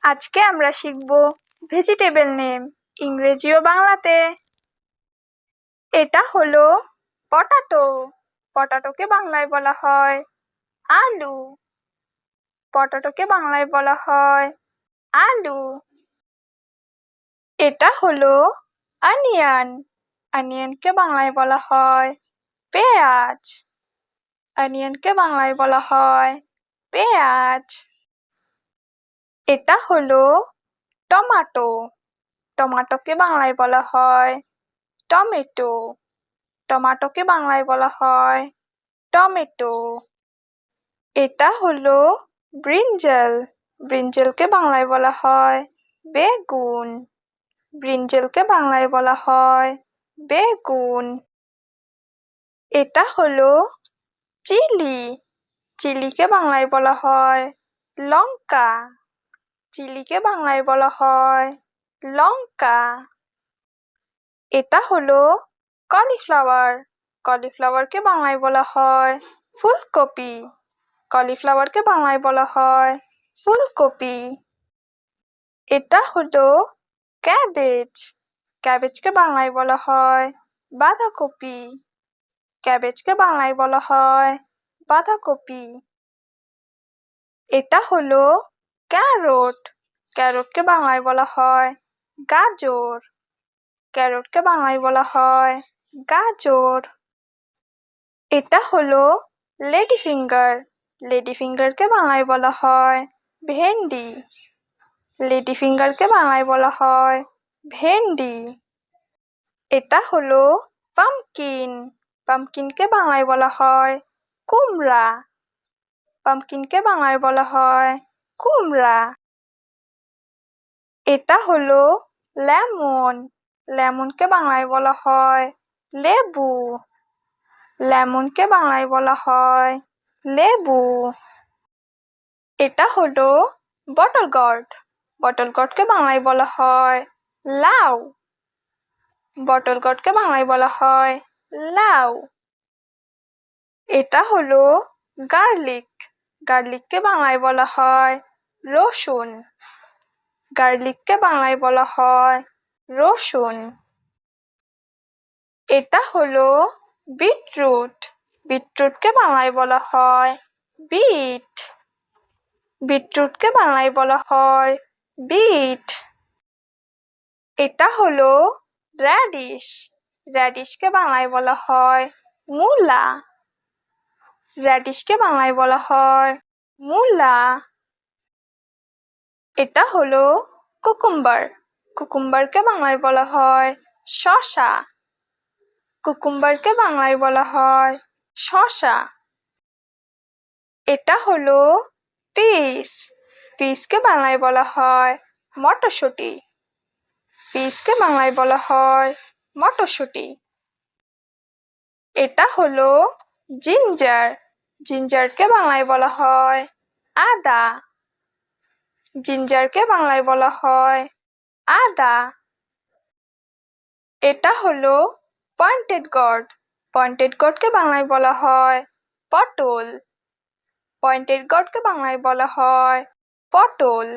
আজকে আমরা শিখব ভেজিটেবল নেম ইংরেজি ও বাংলাতে। এটা হলো পটাটো। পটাটোকে বাংলায় বলা হয় আলু। পটাটোকে বাংলায় বলা হয় আলু। এটা হলো অনিয়ন। অনিয়নকে বাংলায় বলা হয় পেঁয়াজ। অনিয়নকে বাংলায় বলা হয় পেঁয়াজ। এটা হলো টমেটো। টমেটোকে বাংলায় বলা হয় টমেটো। টমেটোকে বাংলায় বলা হয় টমেটো। এটা হলো ব্রিঞ্জাল। ব্রিঞ্জালকে বাংলায় বলা হয় বেগুন। ব্রিঞ্জালকে বাংলায় বলা হয় বেগুন। এটা হলো চিলি। চিলিকে বাংলায় বলা হয় লঙ্কা। চিলিকে বাংলায় বলা হয় লঙ্কা। এটা হলো কলিফ্লাওয়ার। কলিফ্লাওয়ারকে বাংলায় বলা হয় ফুলকপি। কলিফ্লাওয়ারকে বাংলায় বলা হয় ফুলকপি। এটা হলো ক্যাবেজ। ক্যাবেজকে বাংলায় বলা হয় বাঁধাকপি। ক্যাবেজকে বাংলায় বলা হয় বাঁধাকপি। এটা হলো ক্যারট। ক্যারটকে বাংলায় বলা হয় গাজর। ক্যারটকে বাংলায় বলা হয় গাজর। এটা হলো লেডি ফিঙ্গার। লেডি ফিঙ্গারকে বাংলায় বলা হয় ভেন্ডি। লেডি ফিঙ্গারকে বাংলায় বলা হয় ভেন্ডি। এটা হলো পামকিন। পামকিনকে বাংলায় বলা হয় কুমড়া। পামকিনকে বাংলায় বলা হয় কুমড়া। এটা হলো লেমন। লেমনকে বাংলায় বলা হয় লেবু। লেমনকে বাংলায় বলা হয় লেবু। এটা হলো বটল গর্ড। বটল গর্ডকে বাংলায় বলা হয় লাউ। বটল গর্ডকে বাংলায় বলা হয় লাউ। এটা হলো গার্লিক। গার্লিককে বাংলায় বলা হয় রসুন। গার্লিককে বাংলায় বলা হয় রসুন। এটা হলো বিটরুট। বিটরুটকে বাংলায় বলা হয় বিট। বিটরুটকে বাংলায় বলা হয় বিট। এটা হলো র্যাডিশ। র্যাডিশকে বাংলায় বলা হয় মূলা। র্যাডিশকে বাংলায় বলা হয় মূলা। এটা হলো কুকুম্বার। কুকুম্বারকে বাংলায় বলা হয় শসা। কুকুম্বারকে বাংলায় বলা হয় শসা। এটা হলো পিস। পিসকে বাংলায় বলা হয় মটরশুঁটি। পিসকে বাংলায় বলা হয় মটরশুঁটি। এটা হলো জিঞ্জার। জিঞ্জারকে বাংলায় বলা হয় আদা। জিঞ্জারকে বাংলায় বলা হয় আদা। এটা হলো পয়েন্টেড গর্ড। পয়েন্টেড গর্ডকে বাংলায় বলা হয় পটল। পয়েন্টেড গর্ডকে বাংলায় বলা হয় পটল।